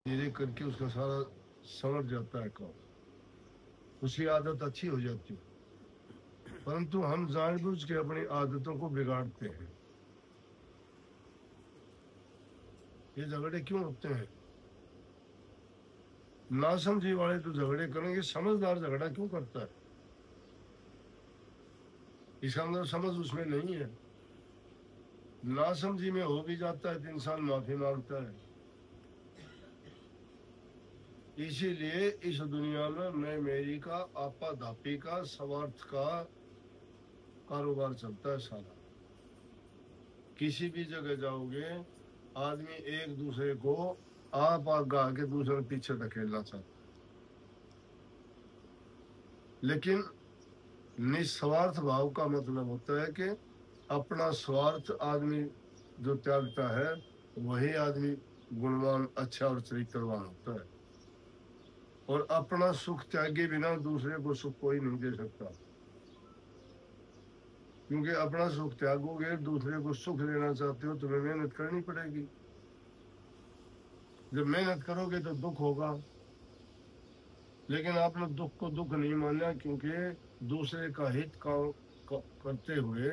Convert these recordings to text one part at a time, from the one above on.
धीरे करके उसका सारा समझ जाता है काम, उसकी आदत अच्छी हो जाती है। परंतु हम जानबूझ के अपनी आदतों को बिगाड़ते हैं। ये झगड़े क्यों होते हैं? नासमझी वाले तो झगड़े करेंगे, समझदार झगड़ा क्यों करता है? इसका अंदर समझ उसमें नहीं है। नासमझी में हो भी जाता है तो इंसान माफी मांगता है। इसीलिए इस दुनिया में मैं मेरी का आपा धापी का स्वार्थ का कारोबार चलता है सारा। किसी भी जगह जाओगे, आदमी एक दूसरे को आप गा के दूसरे पीछे धकेलना चाहता है। लेकिन निस्वार्थ भाव का मतलब होता है कि अपना स्वार्थ आदमी जो त्यागता है वही आदमी गुणवान, अच्छा और चरित्रवान होता है। और अपना सुख त्यागे बिना दूसरे को सुख कोई नहीं दे सकता। क्योंकि अपना सुख त्यागोगे, दूसरे को सुख देना चाहते हो, तुम्हें मेहनत करनी पड़ेगी। जब मेहनत करोगे तो दुख होगा। लेकिन आपने दुख को दुख नहीं माना, क्योंकि दूसरे का हित करते हुए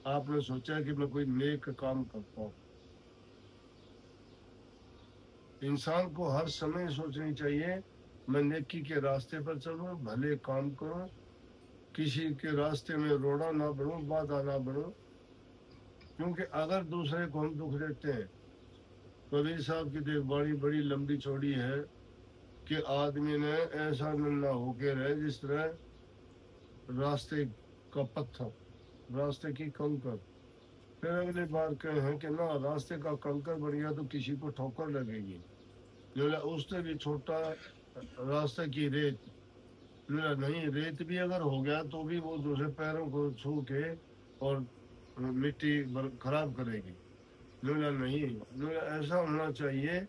आपने सोचा कि मैं कोई नेक काम करता हूं। इंसान को हर समय सोचनी चाहिए मैं नेकी के रास्ते पर चलूं, भले काम करूं, किसी के रास्ते में रोड़ा ना बढ़ूं, बाधा ना बढ़ूं। क्योंकि अगर दूसरे को हम दुख देते हैं, कबीर साहब की देखभाली बड़ी लंबी चौड़ी है कि आदमी ने ऐसा नन्ना होके रहे जिस तरह रास्ते का पत्थर, रास्ते की कंकर। फिर अगली बार कहे हैं कि ना, रास्ते का कंकर बन गया तो किसी को ठोकर लगेगी। जो उससे भी छोटा रास्ते की रेत, नहीं, रेत भी अगर हो गया तो भी वो दूसरे पैरों को छू के और मिट्टी खराब करेगी। लोला नहीं, लोला ऐसा होना चाहिए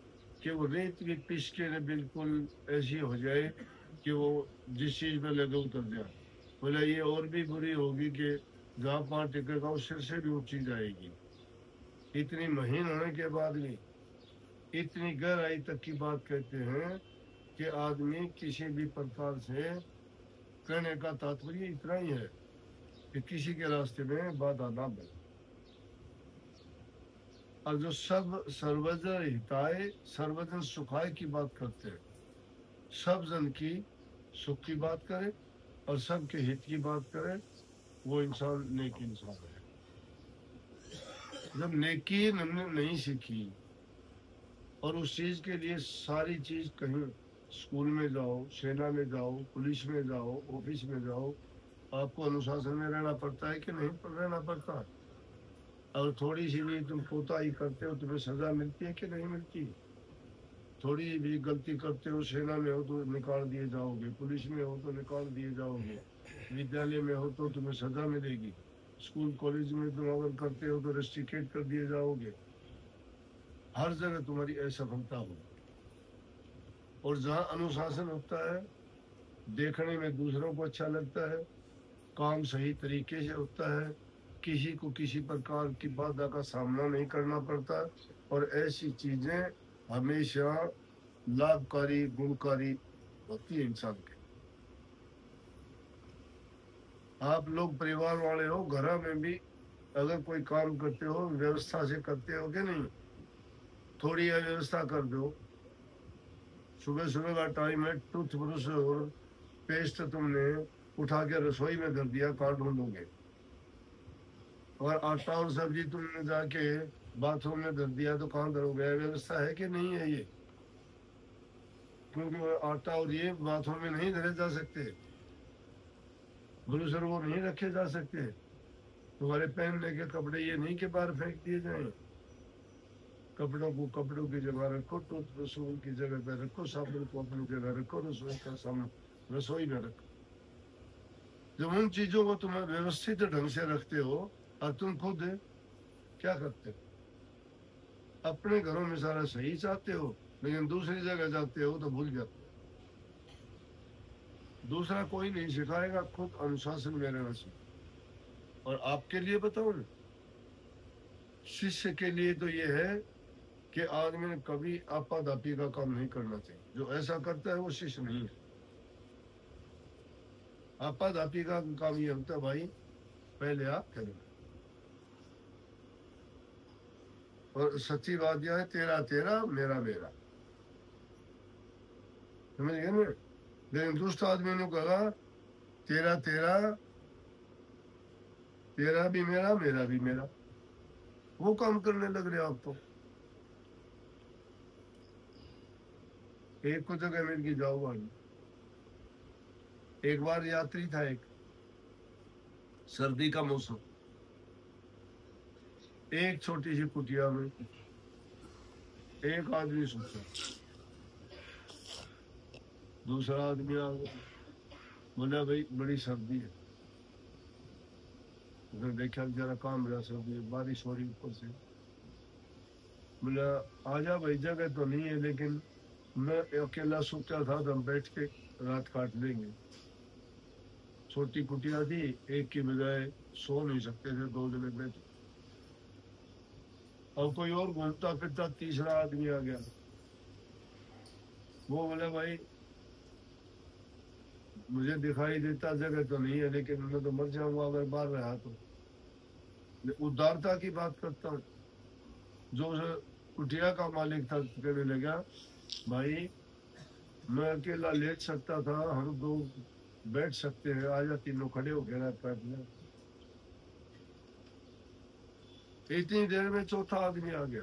कि वो रेत भी पिस के बिल्कुल ऐसी हो जाए कि वो जिस चीज पे लगे उतर जाए। बोले ये और भी बुरी होगी कि जहाँ पाँव टिकेगा उस सिर से भी ऊंची जाएगी। इतनी महीन होने के बाद भी इतनी गहराई तक की बात कहते हैं कि आदमी किसी भी प्रकार से, कहने का तात्पर्य इतना ही है कि किसी के रास्ते में बाधा ना बने। और जो सब सर्वजन हिताय सर्वजन सुखाय की बात करते हैं, सब जन की सुख की बात करे और सबके हित की बात करे, वो इंसान नेक इंसान है। जब नेकी हमने नहीं सीखी और उस चीज के लिए सारी चीज, कहीं स्कूल में जाओ, सेना में जाओ, पुलिस में जाओ, ऑफिस में जाओ, आपको अनुशासन में रहना पड़ता है कि नहीं रहना पड़ता? अगर थोड़ी सी भी तुम कोताही करते हो तुम्हें सजा मिलती है कि नहीं मिलती? थोड़ी भी गलती करते हो, सेना में हो तो निकाल दिए जाओगे, पुलिस में हो तो निकाल दिए जाओगे, विद्यालय में हो तो तुम्हें सजा मिलेगी, स्कूल कॉलेज में तुम अगर करते हो तो रेस्ट्रिकेट कर दिए जाओगे। हर जगह तुम्हारी असफलता होगी। और जहाँ अनुशासन होता है, देखने में दूसरों को अच्छा लगता है, काम सही तरीके से होता है, किसी को किसी प्रकार की बाधा का सामना नहीं करना पड़ता, और ऐसी चीजें हमेशा लाभकारी, गुणकारी होती है इंसान के। आप लोग परिवार वाले हो, घर में भी अगर कोई काम करते हो व्यवस्था से करते हो कि नहीं? थोड़ी अव्यवस्था कर दो, सुबह सुबह का टाइम है, टूथब्रश और पेस्ट तुमने उठा के रसोई में धर दिया, कहाँ ढूंढोगे? और आटा और सब्जी तुमने जाके बाथरूम में धर दिया तो कहाँ धरोगे? व्यवस्था है कि नहीं है ये? क्योंकि वो आटा और ये बाथरूम में नहीं धरे जा सकते, ब्रूसर वो नहीं रखे जा सकते। तुम्हारे पहनने के कपड़े ये नहीं के बाहर फेंक दिए जाए। कपड़ों को कपड़ों की जगह रखो, टूथब्रश की जगह पे रखो, साबुन को अपनी जगह रखो, रसोई का सामान रसोई में रखो। जब उन चीजों को तुम व्यवस्थित ढंग से रखते हो, और तुम खुद क्या करते हो? अपने घरों में सारा सही चाहते हो, लेकिन दूसरी जगह जाते हो तो भूल जाते हो। दूसरा कोई नहीं सिखाएगा, खुद अनुशासन में रहना सीखो। और आपके लिए बताओ ना, शिष्य के लिए तो ये है कि आदमी ने कभी आपाधापी का काम नहीं करना चाहिए। जो ऐसा करता है वो शिष्य नहीं है। आपाधापी का काम ये होता है भाई पहले आप करें। और सच्ची बात यह है तेरा तेरा मेरा मेरा, समझ गए ना। लेकिन दुष्ट आदमी ने कहा तेरा तेरा, तेरा भी मेरा मेरा भी मेरा, वो काम करने लग रहे आप तो। एक को जगह मिल की जाओ भाई। एक बार यात्री था, एक सर्दी का मौसम, एक छोटी सी कुटिया में एक आदमी सोचा, दूसरा आदमी आ गया, बोला भाई बड़ी सर्दी है। उसने देखा जरा काम रहा, सर्दी है, बारिश हो रही ऊपर से। बोला आजा भाई, जगह तो नहीं है लेकिन मैं अकेला सोचा था तो हम बैठ के रात काट लेंगे। छोटी कुटिया थी, एक की बजाय सो नहीं सकते थे, दो जने बैठे। और कोई और घूमता फिरता तीसरा आदमी आ गया। वो बोले भाई मुझे दिखाई देता जगह तो नहीं है लेकिन मैं तो मर जाऊंगा अगर बाहर रहा तो। उदारता की बात करता हूँ। जो कुटिया का मालिक था कहने लगा भाई मैं अकेला लेट सकता था, हम दो बैठ सकते हैं, आजा तीनों खड़े हो गए रात काट में। इतनी देर में चौथा आदमी आ गया,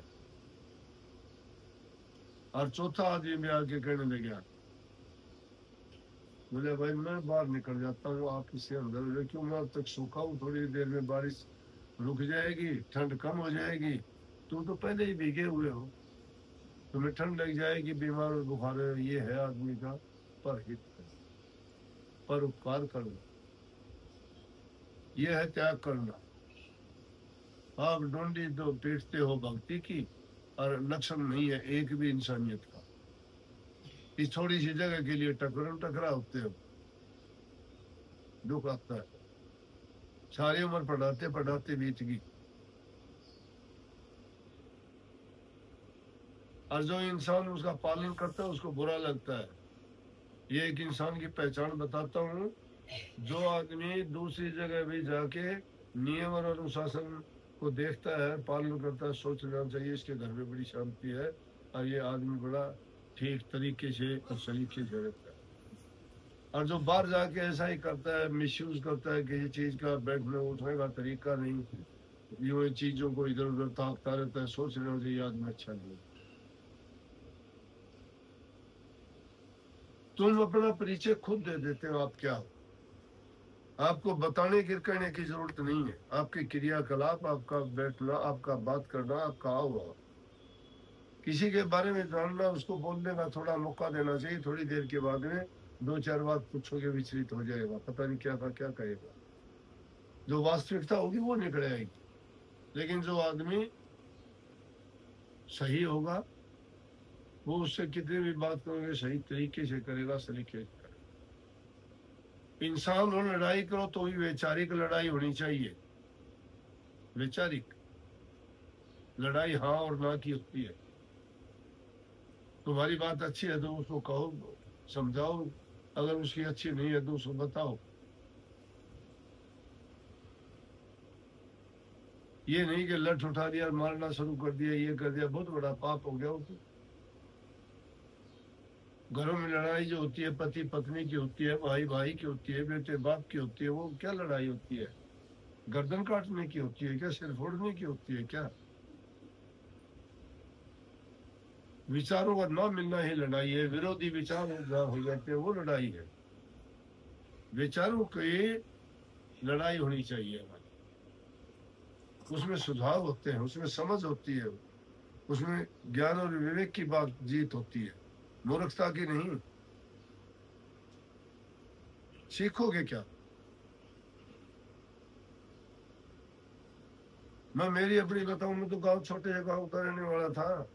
और चौथा आदमी में आके कहने लगा बोले भाई मैं बाहर निकल जाता हूँ, आप इससे अंदर हो जाए, क्यों मैं अब तक सूखा हूँ, थोड़ी देर में बारिश रुक जाएगी, ठंड कम हो जाएगी, तुम तो पहले ही भीगे हुए हो, तुम्हें ठंड लग जाएगी, बीमार और बुखार है। ये है आदमी का परहित, पर उपकार करना, ये है त्याग करना। आप डोंडी तो पीटते हो भक्ति की, और लक्षण नहीं है एक भी इंसानियत का। इस थोड़ी सी जगह के लिए टकरा होते हो, दुख आता है। सारी उम्र पढ़ाते पढ़ाते बीत गई। और जो इंसान उसका पालन करता है उसको बुरा लगता है। ये एक इंसान की पहचान बताता हूँ, जो आदमी दूसरी जगह भी जाके नियम और अनुशासन को देखता है, पालन करता है, सोचना चाहिए इसके घर में बड़ी शांति है और ये आदमी बड़ा ठीक तरीके से और सलीके से रहता है। और जो बाहर जाके ऐसा ही करता है, मिसयूज करता है किसी चीज का, बैठने उठने का तरीका नहीं, यूं चीजों को इधर उधर ताकता रहता है, सोच रहे हो ये आदमी अच्छा नहीं। तुम अपना परिचय खुद दे देते हो, आप क्या हो। आपको बताने की कहने की जरूरत नहीं है। आपके क्रियाकलाप, आपका बैठना, आपका बात करना, आपका हुआ, किसी के बारे में जानना, उसको बोलने का थोड़ा मौका देना चाहिए। थोड़ी देर के बाद में दो चार बात पूछोगे, विचलित हो जाएगा, पता नहीं क्या था क्या कहेगा। जो वास्तविकता होगी वो निकल आएगी। लेकिन जो आदमी सही होगा वो उससे कितनी भी बात करोगे सही तरीके से करेगा, सलीके से करेगा। इंसान हो लड़ाई करो तो भी वैचारिक लड़ाई होनी चाहिए। वैचारिक लड़ाई हाँ और ना की होती है। तुम्हारी बात अच्छी है तो उसको कहो, समझाओ, अगर उसकी अच्छी नहीं है तो उसको बताओ। ये नहीं कि लठ उठा दिया, मारना शुरू कर दिया, ये कर दिया, बहुत बड़ा पाप हो गया उसको। घरों में लड़ाई जो होती है पति पत्नी की होती है, भाई भाई की होती है, बेटे बाप की होती है, वो क्या लड़ाई होती है? गर्दन काटने की होती है क्या? सिर फोड़ने की होती है क्या? विचारों का ना मिलना ही लड़ाई है। विरोधी विचार हो जाते हैं वो लड़ाई है। विचारों की लड़ाई होनी चाहिए हमारी, उसमें सुझाव होते हैं, उसमें समझ होती है, उसमें ज्ञान और विवेक की बात जीत होती है, मूर्खता की नहीं। सीखोगे क्या? मैं मेरी अपनी बताऊं, मैं तो गांव, छोटे से गांव का रहने वाला था।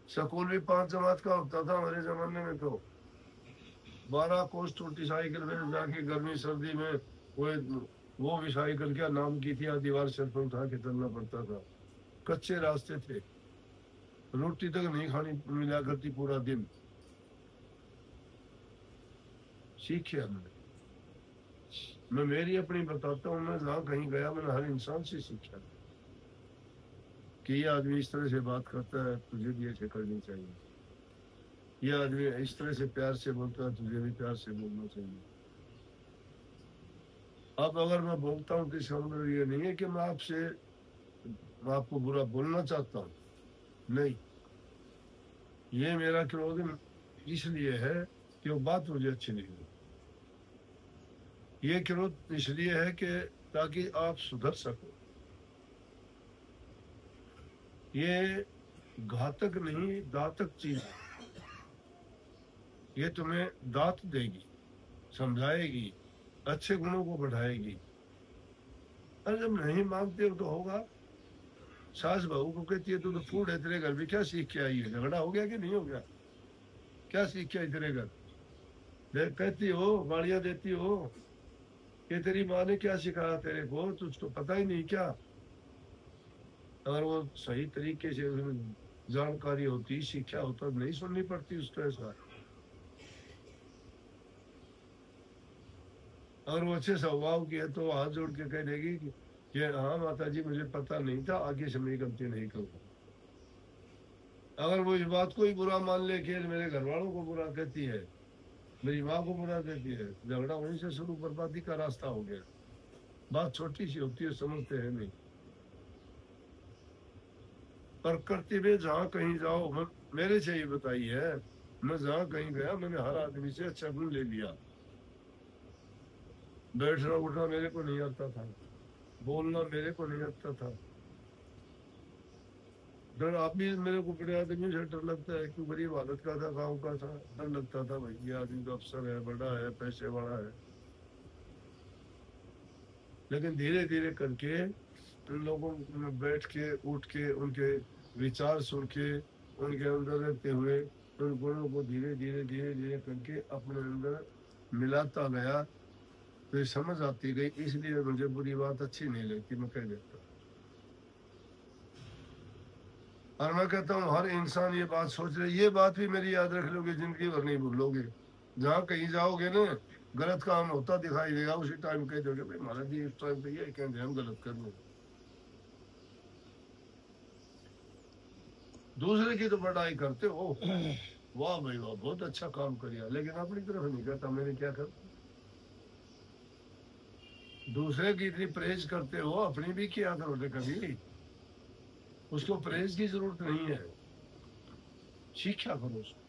स्कूल भी 5 जमात का होता था हमारे जमाने में। तो 12 कोस छोटी साइकिल में जाके गर्मी सर्दी में वो भी साइकिल क्या नाम की थी, दीवार सिर पर उठा के चलना पड़ता था। कच्चे रास्ते थे, रोटी तक नहीं खानी मिला करती पूरा दिन। सीखे हमने। मैं मेरी अपनी बताता हूँ, मैं जहाँ कहीं गया मैंने हर इंसान से सीखा कि ये आदमी इस तरह से बात करता है, तुझे भी ऐसे करनी चाहिए। ये आदमी इस तरह से प्यार से बोलता है, तुझे भी प्यार से बोलना चाहिए। अब अगर मैं बोलता हूँ तो इसका मतलब ये नहीं है कि मैं आपको बुरा बोलना चाहता हूँ, नहीं। ये मेरा क्रोध इसलिए है कि वो बात मुझे अच्छी नहीं लगी। ये क्रोध इसलिए है कि ताकि आप सुधर सको। ये घातक नहीं, दातक चीज है। ये तुम्हें दात देगी, समझाएगी, अच्छे गुणों को बढ़ाएगी। और जब नहीं मानते हो तो होगा। सास बहू को कहती है तू तो फूड है, तेरे घर भी क्या सीख के आई है? झगड़ा हो गया कि नहीं हो गया? क्या सीख के आई तेरे घर? कहती हो, गालियां देती हो कि तेरी माँ ने क्या सिखाया तेरे को, तुझको पता ही नहीं क्या? अगर वो सही तरीके से जानकारी होती, शिक्षा होता, नहीं सुननी पड़ती उसको ऐसा। अगर वो अच्छे स्वभाव की है तो हाथ जोड़ के कह देगी कि हाँ माता जी मुझे पता नहीं था, आगे से मैं गलती नहीं करूँगा। अगर वो इस बात को ही बुरा मान ले कि मेरे घर वालों को बुरा कहती है, मेरी माँ को बुरा कहती है, झगड़ा वहीं से शुरू, बर्बादी का रास्ता हो गया। बात छोटी सी होती है, समझते हैं नहीं। प्रकृति में जहाँ कहीं जाओ, मेरे से ही बताई है, मैं जहाँ कहीं गया मैंने हर आदमी से अच्छा गुण ले लिया। बैठना उठना मेरे को नहीं आता था, बोलना मेरे को नहीं आता था। डर आप भी मेरे को बड़े आदमी से डर लगता है कि गरीब हालत का था, गांव का था, डर लगता था भाई ये आदमी तो अफसर है, बड़ा है, पैसे वाला है। लेकिन धीरे धीरे करके उन लोगों में बैठ के, उठ के, उनके विचार सुन के, उनके अंदर रहते हुए उन गुणों को धीरे धीरे धीरे धीरे करके अपने अंदर मिलाता गया, तो समझ आती गई। इसलिए मुझे बुरी बात अच्छी नहीं लगती, मैं कह देता हूँ। और मैं कहता हूँ हर इंसान ये बात सोच रहे, ये बात भी मेरी याद रख लोगे, जिंदगी भर नहीं भूलोगे। जहाँ कहीं जाओगे ना, गलत काम होता दिखाई देगा, उसी टाइम कह दोगे भाई महाराज जी इस टाइम पे ये कहेंगे हम गलत कर रहे। दूसरे की तो बड़ाई करते हो, वाह भाई वाह बहुत अच्छा काम करिया, लेकिन अपनी तरफ नहीं करता, मैंने क्या कर। दूसरे की इतनी प्रेज करते हो, अपनी भी किया करो कभी। उसको प्रेज की जरूरत नहीं है, शिक्षा करो उसको।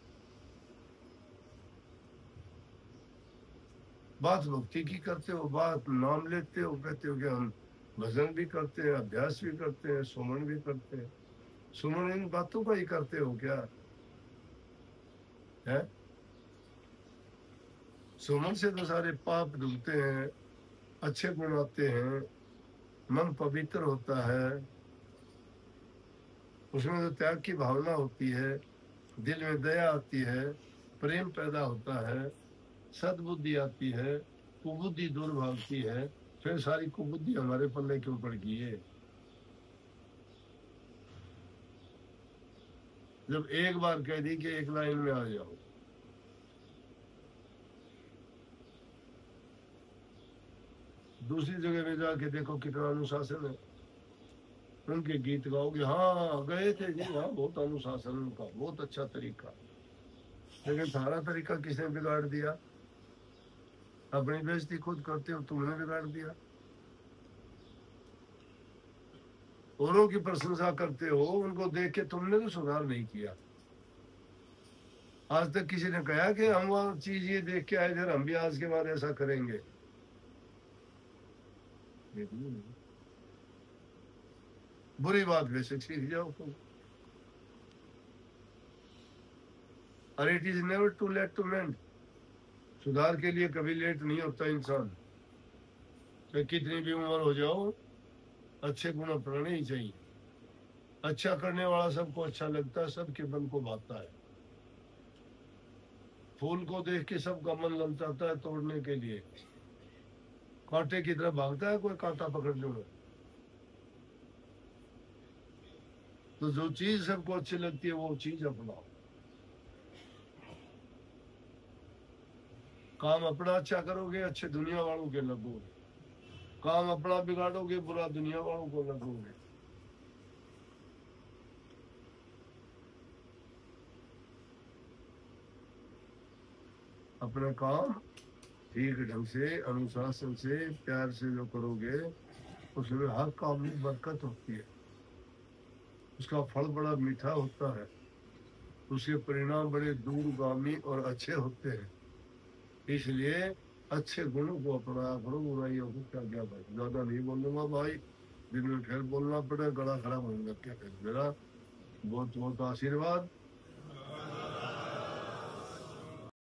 बात भक्ति की करते हो, बात नाम लेते हो, कहते हो कि हम भजन भी करते हैं, अभ्यास भी करते हैं, सुमन भी करते हैं। सुमन इन बातों का ही करते हो क्या है? सुमन से तो सारे पाप धुलते हैं, अच्छे गुण आते हैं, मन पवित्र होता है, उसमें तो त्याग की भावना होती है, दिल में दया आती है, प्रेम पैदा होता है, सद्बुद्धि आती है, कुबुद्धि दूर भागती है। फिर सारी कुबुद्धि हमारे पल्ले क्यों पड़ गई है? जब एक बार कह दी कि एक लाइन में आ जाओ, दूसरी जगह में जाके देखो कितना अनुशासन है। उनके गीत गाओगे, हाँ गए थे जी, हाँ बहुत अनुशासन उनका, बहुत अच्छा तरीका। लेकिन सारा तरीका किसने बिगाड़ दिया? अपनी बेइज्जती खुद करते हो, तुमने बिगाड़ दिया। औरों की प्रशंसा करते हो, उनको देख के तुमने तो सुधार नहीं किया। आज तक किसी ने कहा कि हम वहां चीज ये देख के आए थे, हम भी आज के बाद ऐसा करेंगे? बुरी बात वैसे सीख जाओ तुम। और it is never too late to mend. सुधार के लिए कभी लेट नहीं होता इंसान, चाहे कितनी भी उम्र हो जाओ, अच्छे गुण अपनाने ही चाहिए। अच्छा करने वाला सबको अच्छा लगता है, सबके मन को भाता है। फूल को देख के सबका मन ललचाता है तोड़ने के लिए, कांटे की तरफ भागता है कोई कांटा पकड़ने में। तो जो चीज सबको अच्छी लगती है वो चीज अपनाओ। काम अपना अच्छा करोगे, अच्छे दुनिया वालों के लगोगे। काम अपना बिगाड़ोगे, बुरा दुनिया वालों को लगोगे। अपने काम ठीक ढंग से, अनुशासन से, प्यार से जो करोगे, उसमें हर काम में बरकत होती है। उसका फल बड़ा मीठा होता है, उसके परिणाम बड़े दूरगामी और अच्छे होते हैं। इसलिए अच्छे गुणों को अपनाया करो, बुराइयों को क्या क्या भाई। ज्यादा नहीं बोलूंगा भाई, दिन में फिर बोलना पड़े, गला खराब होने लग गया फिर मेरा। बहुत बहुत आशीर्वाद।